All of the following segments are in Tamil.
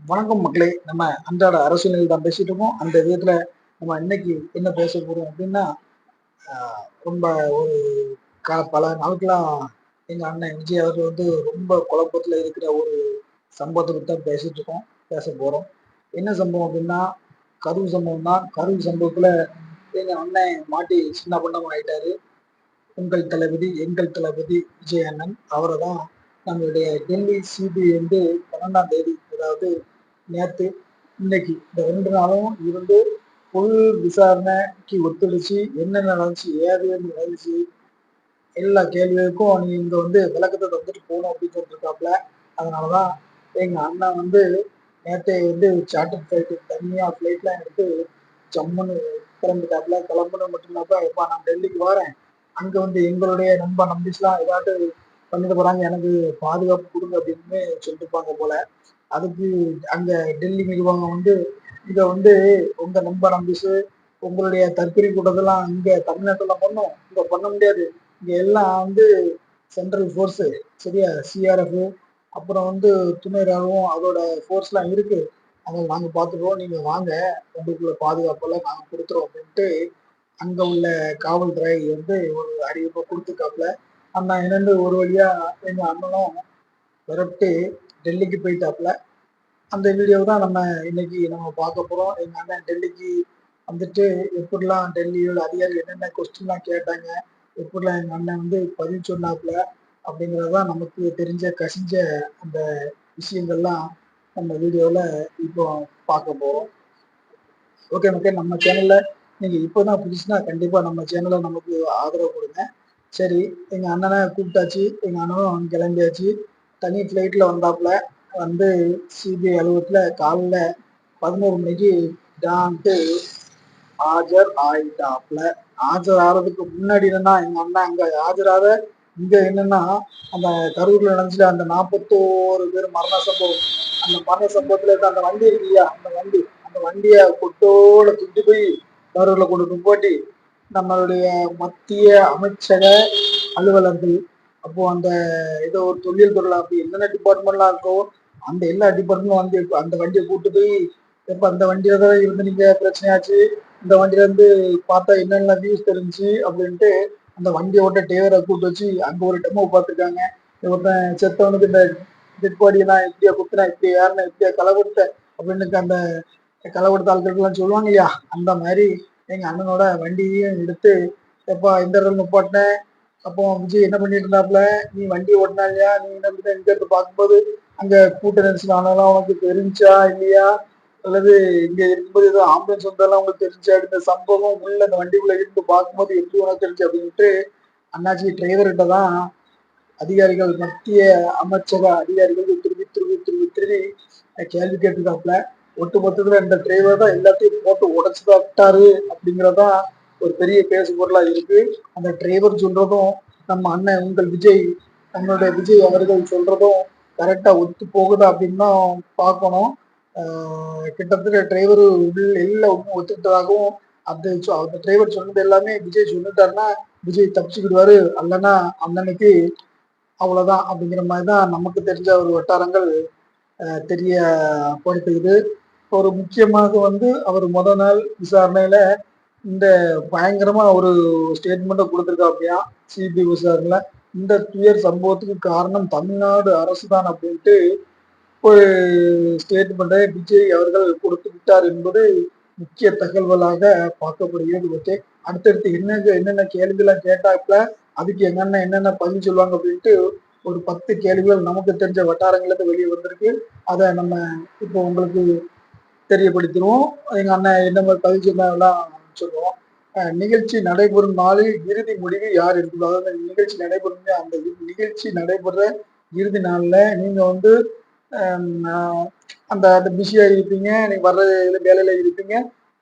வணக்கம் மக்களே. நம்ம அன்றாட அரசியல் தான் பேசிட்டு இருக்கோம். அந்த விதத்துல நம்ம இன்னைக்கு என்ன பேச போறோம் அப்படின்னா, ரொம்ப ஒரு பல நாட்களா எங்க அண்ணன் விஜய் அவர்கள் வந்து ரொம்ப குழப்பத்துல இருக்கிற ஒரு சம்பவத்தை பத்தி தான் பேசிட்டு இருக்கோம், பேச போறோம். என்ன சம்பவம் அப்படின்னா, கரூர் சம்பவம் தான். கரூர் சம்பவத்துல எங்க அண்ணன் மாட்டி சின்ன பண்ணமா ஆயிட்டாரு. உங்கள் தளபதி, எங்கள் தளபதி விஜய் அண்ணன். அவரை தான் நம்மளுடைய டெல்லி சிபிஐ வந்து 12ஆம் தேதி, அதாவது நேத்து, இன்னைக்கு இந்த 2 நாளும் இருந்து ஃபுல் விசாரணைக்கு ஒத்துழைச்சு என்ன நடந்துச்சு, ஏது நடந்துச்சு, எல்லா கேள்விகளுக்கும் நீ இங்க வந்து விளக்கத்தை தந்துட்டு போகணும் அப்படின்னு சொல்லிருக்காப்ல. அதனாலதான் எங்க அண்ணன் வந்து நேத்தே வந்து சார்ட்டர் ஃபிளைட் தனியா ஃபிளைட்லாம் எடுத்து ஜம்முன்னு கிளம்பிட்டாப்ல. கிளம்புனது மட்டும் இல்லாம, எப்பா நான் டெல்லிக்கு வரேன், அங்க வந்து எங்களுடைய நம்பிஸ்லாம் ஏதாட்டு பண்ணிட்டு போறாங்க, எனக்கு பாதுகாப்பு கொடுங்க அப்படின்னு சொல்லிருப்பாங்க போல. அதுக்கு அங்க டெல்லி நிர்வாகம் வந்து இத வந்து உங்க நம்பிஸ் உங்களுடைய தற்கொலை கூட்டத்தெல்லாம் இங்க தமிழ்நாட்டுல பண்ணும், இங்க பண்ண முடியாது, இங்க எல்லாம் வந்து சென்ட்ரல் ஃபோர்ஸ், சரியா, சிஆர்எஃப், அப்புறம் வந்து துணை ராணுவம், அதோட ஃபோர்ஸ்லாம் இருக்கு, அதை நாங்க பார்த்துக்குவோம், நீங்க வாங்க, உங்களுக்குள்ள பாதுகாப்பெல்லாம் நாங்க கொடுத்துறோம் அப்படின்ட்டு அங்க உள்ள காவல்துறை வந்து ஒரு அறிவிப்பை கொடுத்துருக்காப்புல. அந்த என்னன்னு ஒரு வழியா எங்க அண்ணனும் விரட்டு டெல்லிக்கு போயிட்டாப்புல. அந்த வீடியோ தான் நம்ம இன்னைக்கு நம்ம பார்க்க போறோம். எங்க அண்ணன் டெல்லிக்கு வந்துட்டு எப்படிலாம் டெல்லியோட அதிகாரிகள் என்னென்ன கொஸ்டின்லாம் கேட்டாங்க, எப்படிலாம் எங்க அண்ணன் வந்து பதில் சொன்னாப்புல அப்படிங்கிறதான் நமக்கு தெரிஞ்ச கசிஞ்ச அந்த விஷயங்கள்லாம் நம்ம வீடியோவில் இப்போ பார்க்க போறோம். ஓகே ஓகே, நம்ம சேனல்ல நீங்க இப்போதான் புதுசுனா கண்டிப்பா நம்ம சேனலை நமக்கு ஆதரவு கொடுங்க. சரி, எங்க அண்ணனை கூப்பிட்டாச்சு, எங்க அண்ணனும் கிளம்பியாச்சு. தனி ஃப்ளைட்ல வந்தாப்புல. வந்து சிபிஐ அலுவலகத்துல காலைல 11 மணிக்கு டான்ட்டு ஆஜர் ஆயிட்டாப்புல. ஆஜர் ஆறதுக்கு முன்னாடி என்னன்னா, எங்க அண்ணன் அங்க ஆஜராத, இங்க என்னன்னா, அந்த கரூர்ல நடந்துச்சுல அந்த 41 பேர் மரண சம்பவம், அந்த மரண சம்பவத்துல இருக்க அந்த வண்டி இருக்கு இல்லையா, அந்த வண்டிய கொட்டோட தூக்கிட்டு போய் கரூர்ல கொண்டு போட்டி நம்மளுடைய மத்திய அமைச்சக அலுவலர்கள், அப்போ அந்த ஏதோ ஒரு தொழில் துறையில அப்படி என்னென்ன டிபார்ட்மெண்ட்லாம் இருக்கோ அந்த எல்லா டிபார்ட்மெண்ட்டும் வந்து அந்த வண்டியை கூட்டு போய், எப்ப அந்த வண்டியில தான் இருந்து நீங்க பிரச்சனையாச்சு, இந்த வண்டியில இருந்து பார்த்தா என்னென்ன வியூஸ் தெரிஞ்சு அப்படின்ட்டு அந்த வண்டியை ஓட்ட டிரைவரை கூட்டு வச்சு அங்க ஒரு டெமோ பார்த்துருக்காங்க. ஒருத்தன் செத்தவனுக்கு இந்த டெட் பாடியெல்லாம் இப்படியா குத்துனா, இப்படியா யாருன்னா, இப்படியா களவெடுத்த அப்படின்னு அந்த களவெடுத்த ஆட்கள்லாம் சொல்லுவாங்க இல்லையா, அந்த மாதிரி எங்க அண்ணனோட வண்டியையும் எடுத்து, எப்பா இந்த இடத்துல நிப்பாட்டின, அப்போ விஜய் என்ன பண்ணிட்டு இருந்தாப்புல, நீ வண்டி ஓட்டினா இல்லையா, நீ என்ன பண்ண இங்க இருந்து பார்க்கும்போது அங்க கூட்ட நெரிசல் ஆனாலும் உனக்கு தெரிஞ்சா இல்லையா, அல்லது இங்க இருக்கும்போது ஏதோ ஆம்புலன்ஸ் வந்தாலும் உங்களுக்கு தெரிஞ்சா, இந்த சம்பவம் உள்ள அந்த வண்டிக்குள்ள இருந்து பார்க்கும்போது எப்படி உனக்கு தெரிஞ்சு அப்படின்ட்டு அண்ணாச்சி டிரைவர்கிட்ட தான் அதிகாரிகள், மத்திய அமைச்சக அதிகாரிகள் திருப்பி திருப்பி திருப்பி திருப்பி கேள்வி கேட்டுருக்காப்புல. ஒட்டு மொத்தத்துல இந்த டிரைவர் தான் எல்லாத்தையும் போட்டு உடைச்சுதான் விட்டாரு அப்படிங்கிறதா ஒரு பெரிய பேசு பொருளா இருக்கு. அந்த டிரைவர் சொல்றதும் நம்ம அண்ணன் உங்கள் விஜய், நம்மளுடைய விஜய் அவர்கள் சொல்றதும் கரெக்டா ஒத்து போகுதா அப்படின்னு தான் பார்க்கணும். கிட்டத்தட்ட டிரைவர் எல்லாம் ஒத்துக்கிட்டதாகவும், அந்த டிரைவர் சொன்னது எல்லாமே விஜய் சொல்லிட்டாருன்னா விஜய் தப்பிச்சுக்கிடுவாரு, அல்லனா அண்ணனுக்கு அவ்வளவுதான் அப்படிங்கிற மாதிரிதான் நமக்கு தெரிஞ்ச ஒரு வட்டாரங்கள் தெரியப்படுத்துகிறது. ஒரு முக்கியமாக வந்து அவர் நாள் விசாரணையில இந்த பயங்கரமா ஒரு ஸ்டேட்மெண்ட்டை கொடுத்துருக்காப்பியா சிபிஐ விசாரணையில, இந்த துயர் சம்பவத்துக்கு காரணம் தமிழ்நாடு அரசு தான் அப்படின்ட்டு ஒரு ஸ்டேட்மெண்ட்டை விஜய் அவர்கள் கொடுத்து விட்டார் என்பது முக்கிய தகவலாக பார்க்கப்படுகிறது. ஓகே, அடுத்தடுத்து என்னென்ன கேள்விகள்லாம் கேட்டாப்புல, அதுக்கு என்னென்ன பதில் சொல்லுவாங்க அப்படின்ட்டு ஒரு 10 கேள்விகள் நமக்கு தெரிஞ்ச வட்டாரங்களுக்கு வெளியே வந்திருக்கு. அதை நம்ம இப்போ உங்களுக்கு தெரியப்படுத்திடுவோம். எங்க அண்ணன் என்ன மாதிரி பதில் சொன்னாங்கலாம் சொல்லுவோம். நிகழ்ச்சி நடைபெறும் நாளில் இறுதி முடிவு யார் இருக்குது, அதாவது நிகழ்ச்சி நடைபெறும் அந்த நிகழ்ச்சி நடைபெற இறுதி நாள்ல நீங்க வந்து அந்த அந்த பிஸியா இருப்பீங்க, நீங்க வர்ற வேலையில இருப்பீங்க,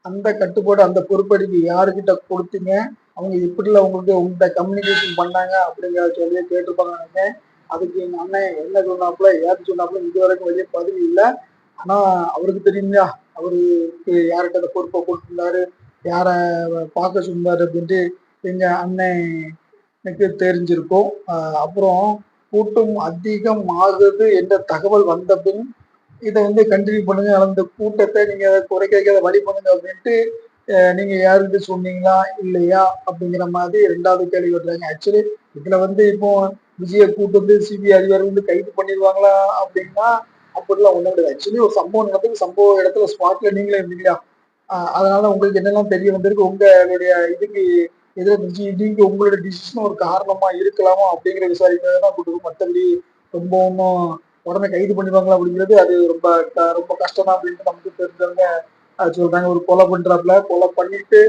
அந்த கட்டுப்பாடு அந்த பொறுப்படிக்கு யாருக்கிட்ட கொடுத்தீங்க, அவங்க எப்படிலாம் உங்கள்கிட்ட கம்யூனிகேஷன் பண்ணாங்க அப்படிங்கிறத சொல்லி கேட்டிருப்பாங்க நினைக்கிறேன். அதுக்கு எங்க அண்ணன் என்ன சொன்னாப்புல, ஏது சொன்னாப்புல இது வரைக்கும் வெளியே பதில் இல்லை. ஆனா அவருக்கு தெரியுங்களா, அவருக்கு யார்கிட்ட அந்த பொறுப்பை கொடுத்திருந்தாரு, யார பார்க்க சொன்னாரு அப்படின்ட்டு எங்க அண்ணனுக்கு தெரிஞ்சிருக்கும். அப்புறம் கூட்டம் அதிகம் ஆகுது என்ற தகவல் வந்த பின் இத வந்து கன்டினியூ பண்ணுங்க. அந்த கூட்டத்த நீங்க குறைக்க வழி பண்ணுங்க அப்படின்ட்டு நீங்க யாருக்கிட்ட சொன்னீங்களா? இல்லையா? அப்படிங்கிற மாதிரி 2வது கேள்வி கேட்குறாங்க. ஆக்சுவலி இதுல வந்து இப்போ விஜய கூட்டு சிபிஐ அதிகாரிகள் வந்து கைது பண்ணிருவாங்களா? அப்படின்னா, அப்படிலாம் ஒண்ணும் கிடையாது. ஆக்சுவலி ஒரு சம்பவம் நடந்தது. சம்பவ இடத்துல ஸ்பாட்ல நீங்களே இருந்தீங்களா? அதனால உங்களுக்கு என்னெல்லாம் தெரிய வந்திருக்கு? உங்களுடைய இதுக்கு எதிர்த்து நீங்க உங்களோட டிசிஷன் ஒரு காரணமா இருக்கலாமா? அப்படிங்கிற விசாரிக்கிறத தான் கூட்டு மத்தபடி ரொம்ப ஒண்ணும் உடனே கைது பண்ணிடுவாங்களா அப்படிங்கிறது அது ரொம்ப கஷ்டம் தான் அப்படின்ட்டு நமக்கு தெரிஞ்சவங்க சொல்றாங்க. ஒரு கொலை பண்றாப்புல கொலை பண்ணிட்டு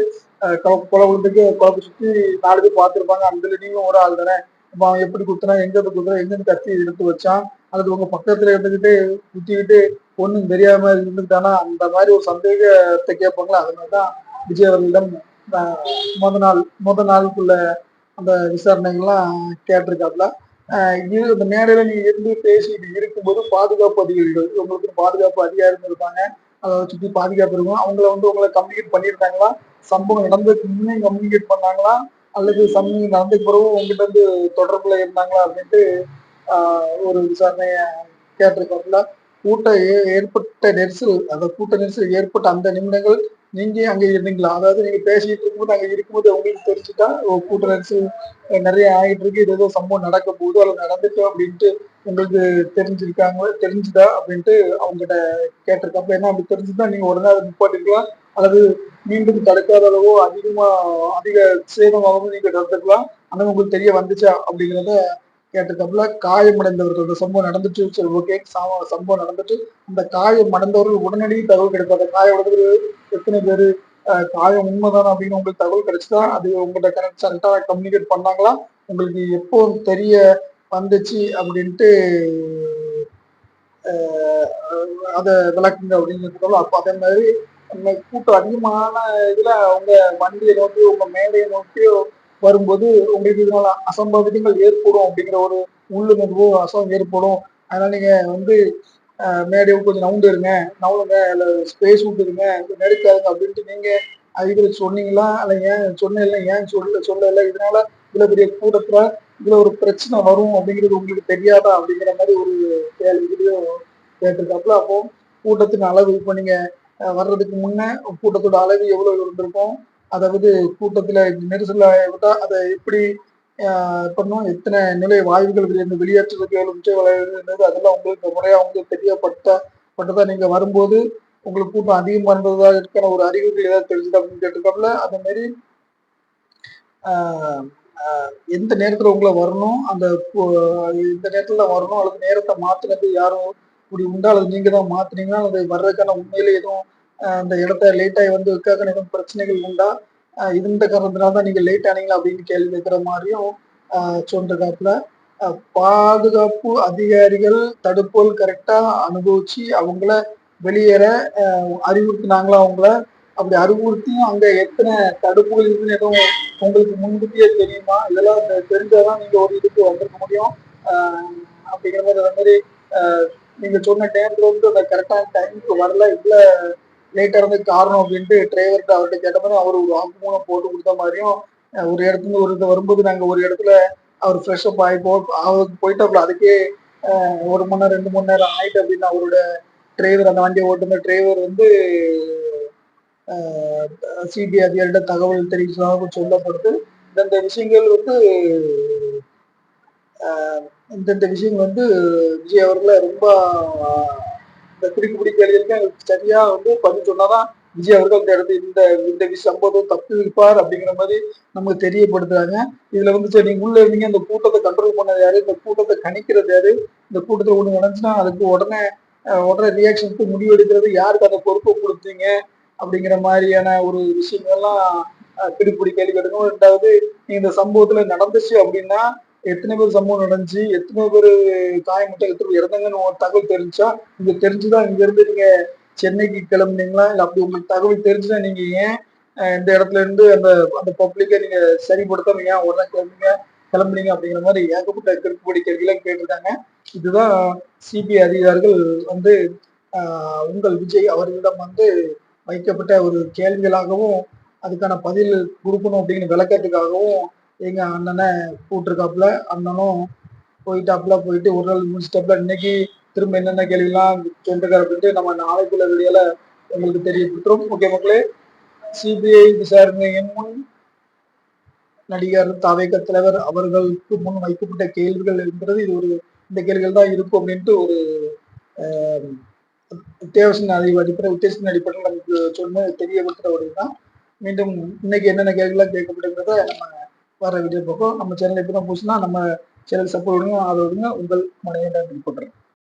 கொலை விழுந்துட்டு கொலை சுத்தி 4 பேர் பார்த்துருப்பாங்க. அதுல நீங்களும் ஒரு ஆள் தானே. அப்ப அவன் எப்படி குத்துனா, எங்க இருந்து குத்துனா, எங்க இருந்து கத்தி எடுத்து வச்சான், அல்லது உங்க பக்கத்துல இருந்துகிட்டு குத்திக்கிட்டு ஒண்ணும் தெரியாம இருந்துட்டானா, அந்த மாதிரி ஒரு சந்தேகத்தை கேட்பாங்களா. அதனாலதான் விஜய் அவர்களிடம் ஆஹ், முத நாளுக்குள்ள அந்த விசாரணைகள்லாம் கேட்டிருக்காப்புல. இது இந்த மேடையில நீங்க இருந்து பேசிட்டு இருக்கும்போது பாதுகாப்பு அதிகாரிகள் உங்களுக்கு பாதுகாப்பு அதிகாரிகள் இருப்பாங்க. அதை சுத்தி பாதுகாப்பு இருக்கும். அவங்கள வந்து உங்களை கம்யூனிகேட் பண்ணியிருந்தாங்களா? சம்பவம் நடந்ததுக்கு முன்னே கம்யூனிகேட் பண்ணாங்களா? அல்லது சம்பவம் நடந்ததுக்கு பிறகு உங்ககிட்ட இருந்து தொடர்புல இருந்தாங்களா அப்படின்ட்டு ஒரு விசாரணைய கேட்டிருக்காப்புல. கூட்டம் ஏற்பட்ட நெரிசல் அந்த கூட்ட நெரிசல் ஏற்பட்ட அந்த நிமிடங்கள் நீங்க அங்க இருந்தீங்களா? அதாவது நீங்க பேசிட்டு இருக்கும்போது அங்க இருக்கும்போது உங்களுக்கு தெரிஞ்சுட்டா கூட்ட நெரிசல் நிறைய ஆயிட்டு இருக்கு. இது ஏதோ சம்பவம் நடக்க போகுது அல்லது நடந்துட்டு அப்படின்ட்டு உங்களுக்கு தெரிஞ்சுதா அப்படின்ட்டு அவங்ககிட்ட கேட்டிருக்காப்ப. ஏன்னா அப்படி தெரிஞ்சுதான் நீங்க உடனே அதை நிப்பாட்டிருக்கலாம். அல்லது மீண்டும் தடுக்காத அளவோ அதிக சேதமாகவும் நீங்க தடுத்துக்கலாம். ஆனா உங்களுக்கு தெரிய வந்துச்சா அப்படிங்கிறத கேட்டிருக்காப்புல. காயமடைந்தவர்கள் இந்த சம்பவம் நடந்துச்சு சரி ஓகே சம்பவம் நடந்துட்டு அந்த காயம் அடைந்தவர்கள் உடனடியே தகவல் கிடைப்பாங்க. காயம் அடைந்தவர்கள் எத்தனை பேரு காயம் உண்மைதானா அப்படின்னு உங்களுக்கு தகவல் கிடைச்சுதா அது உங்கள்கிட்ட கரெக்டா கம்யூனிகேட் பண்ணாங்களா? உங்களுக்கு எப்போ தெரிய வந்துச்சு அப்படின்ட்டு அதை விளக்குங்க அப்படின்னு சொல்லிட்டு அப்போ அதே மாதிரி கூட்டம் அதிகமான இதுல உங்க வண்டியை நோக்கி உங்க மேடையை நோக்கி வரும்போது உங்களுக்கு இதனால அசம்பாவிதங்கள் ஏற்படும் அப்படிங்கிற ஒரு உள்ளுணர்வு அசம் ஏற்படும். அதனால நீங்க வந்து மேடையை கொஞ்சம் நவுண்டுருங்க நவுலுங்க இல்லை ஸ்பேஸ் விட்டுருங்க நெருக்காதுங்க அப்படின்ட்டு நீங்க இதுல சொன்னீங்களா? அல்ல ஏன் சொன்ன இல்லை ஏன் சொல்லல இதனால இவ்வளவு பெரிய கூட்டத்துல இதுல ஒரு பிரச்சனை வரும் அப்படிங்கிறது உங்களுக்கு தெரியாதா அப்படிங்கிற மாதிரி ஒரு கேள்வியும் கேட்டிருக்காப்புல. அப்போ கூட்டத்தின் அளவு இப்போ நீங்க வர்றதுக்கு முன்ன கூட்டத்தோட அளவு எவ்வளவு இருந்திருக்கும், அதாவது கூட்டத்துல நெரிசல்ல விட்டா அதை எப்படி பண்ணும், எத்தனை நிலை வாயுகள் வெளியேற்றுறதுக்கு எவ்வளவு முக்கிய இருந்தது அதெல்லாம் உங்களுக்கு முறையா உங்களுக்கு தெரியப்பட்டதா நீங்க வரும்போது உங்களுக்கு கூட்டம் அதிகமா இருந்ததா இருக்கிற ஒரு அறிகுறி ஏதாவது தெரிஞ்சுது அப்படின்னு கேட்டிருக்காப்புல. அதே மாதிரி எந்த நேரத்துல உங்களை வரணும் அந்த இந்த நேரத்துல வரணும் அல்லது நேரத்தை மாத்தினது யாரும் இப்படி உண்டா அல்லது நீங்க தான் மாத்தினீங்கன்னா அது வர்றதுக்கான உண்மையில எதுவும் அந்த இடத்த லேட் ஆகி வந்து வைக்காக எதுவும் பிரச்சனைகள் உண்டா இந்த காரணத்தினால்தான் நீங்க லேட் ஆனீங்களா அப்படின்னு கேள்வி கேட்கிற மாதிரியும் சொல்றாப்புல. பாதுகாப்பு அதிகாரிகள் தடுப்போல் கரெக்டா அனுபவிச்சு அவங்கள வெளியேற அறிவுறுத்தினாங்களா அவங்கள? அப்படி அறிவுறுத்தியும் அங்க எத்தனை தடுப்புகள் இருக்குன்னு எதுவும் உங்களுக்கு முன்கூட்டியே தெரியுமா? இதெல்லாம் தெரிஞ்சாதான் நீங்க ஒரு இதுக்கு வந்திருக்க முடியும் அப்படிங்கிற மாதிரி அந்த மாதிரி நீங்க சொன்ன டைம்ல வந்து அந்த கரெக்டான டைமுக்கு வரல இவ்வளவு லேட்டா இருந்ததுக்கு காரணம் அப்படின்ட்டு டிரைவர்கிட்ட அவர்கிட்ட கேட்ட மாதிரி அவர் ஒரு வாக்குமூலம் போட்டு கொடுத்த மாதிரியும் ஒரு இடத்துல ஒரு இது வரும்போது நாங்க ஒரு இடத்துல அவர் ஃப்ரெஷ் அப் ஆகி அவருக்கு போயிட்டாப்ல அதுக்கே 1 மணி நேரம் 2 மணி நேரம் ஆயிட்டு அப்படின்னு அவரோட டிரைவர் அந்த வண்டியை ஓட்டுன டிரைவர் வந்து சிபிஐ அதிகாரிகிட்ட தகவல் தெரிவிச்சதாக சொல்லப்படுது. இந்தந்த விஷயங்கள் வந்து இந்தந்த விஷயங்கள் வந்து விஜய் அவர்களை ரொம்ப இந்த குறிப்பிடி கேள்விக்கு சரியா வந்து பதில் சொன்னாதான் விஜய் அவர்கள் இந்த இடத்துல இந்த சம்பவம் தப்பு இருப்பார் அப்படிங்கிற மாதிரி நமக்கு தெரியப்படுத்துறாங்க. இதுல வந்து சரி நீங்க உள்ள இருந்தீங்க இந்த கூட்டத்தை கண்ட்ரோல் பண்ணது யாரு, இந்த கூட்டத்தை கணிக்கிறது யாரு, இந்த கூட்டத்தை ஒண்ணு நினைச்சுன்னா அதுக்கு உடனே ரியாக்ஷனுக்கு முடிவு எடுக்கிறது யாருக்கு அந்த பொறுப்பை கொடுத்தீங்க அப்படிங்கிற மாதிரியான ஒரு விஷயங்கள்லாம் பிடிப்பிடி கேள்வி கேட்கணும். 2வது நீங்க இந்த சம்பவத்துல நடந்துச்சு அப்படின்னா எத்தனை பேர் சம்பவம் நடந்துச்சு, எத்தனை பேர் காயமுட்ட, எத்தனை பேர் இறந்தாங்கன்னு ஒரு தகவல் தெரிஞ்சா இங்க தெரிஞ்சுதான் இங்க இருந்து நீங்க சென்னைக்கு கிளம்புனீங்களா? இல்ல அப்படி உங்களுக்கு தகவல் தெரிஞ்சுதான் நீங்க ஏன் இந்த இடத்துல இருந்து அந்த அந்த பப்ளிக்கை நீங்க சரிப்படுத்தாம ஏன் உடனே கிளம்புனீங்க அப்படிங்கிற மாதிரி ஏகப்பட்ட கிறுக்குப்படி கேள்விலாம் கேட்டிருக்காங்க. இதுதான் சிபிஐ அதிகாரிகள் வந்து உங்கள் விஜய் அவர்களிடம் வந்து வைக்கப்பட்ட ஒரு கேள்விகளாகவும் அதுக்கான பதில் கொடுக்கணும் அப்படின்னு விளக்கத்துக்காகவும் எங்க அண்ணனை கூப்பிட்டுருக்காப்புல. அண்ணனும் போயிட்டு ஒரு நாள் முடிச்சிட்டாப்புல. இன்னைக்கு திரும்ப என்னென்ன கேள்விலாம் கேட்டிருக்காரு அப்படின்ட்டு நம்ம நாளைக்குள்ள வீடியோல உங்களுக்கு தெரியப்படுத்துறோம். ஓகே மக்களே, சிபிஐ விசாரணையின் முன் நடிகர் தாவேக தலைவர் அவர்களுக்கு முன் வைக்கப்பட்ட கேள்விகள் என்பது இது ஒரு இந்த கேள்விகள் தான் இருக்கும் அப்படின்ட்டு ஒரு உத்தேசத்தின் உத்தேசத்தின் அடிப்படையில் நமக்கு சொன்ன தெரியப்படுத்துற தான். மீண்டும் இன்னைக்கு என்னென்ன கேள்விலாம் கேட்கப்படுகிறத நம்ம வர வீடியோ பார்ப்போம். நம்ம சேனல் எப்படி தான் போச்சுன்னா நம்ம சேனல் சப்போர்ட் விடுங்க, அதை விடுங்க. உங்கள் மனைவி போட்டுறேன்.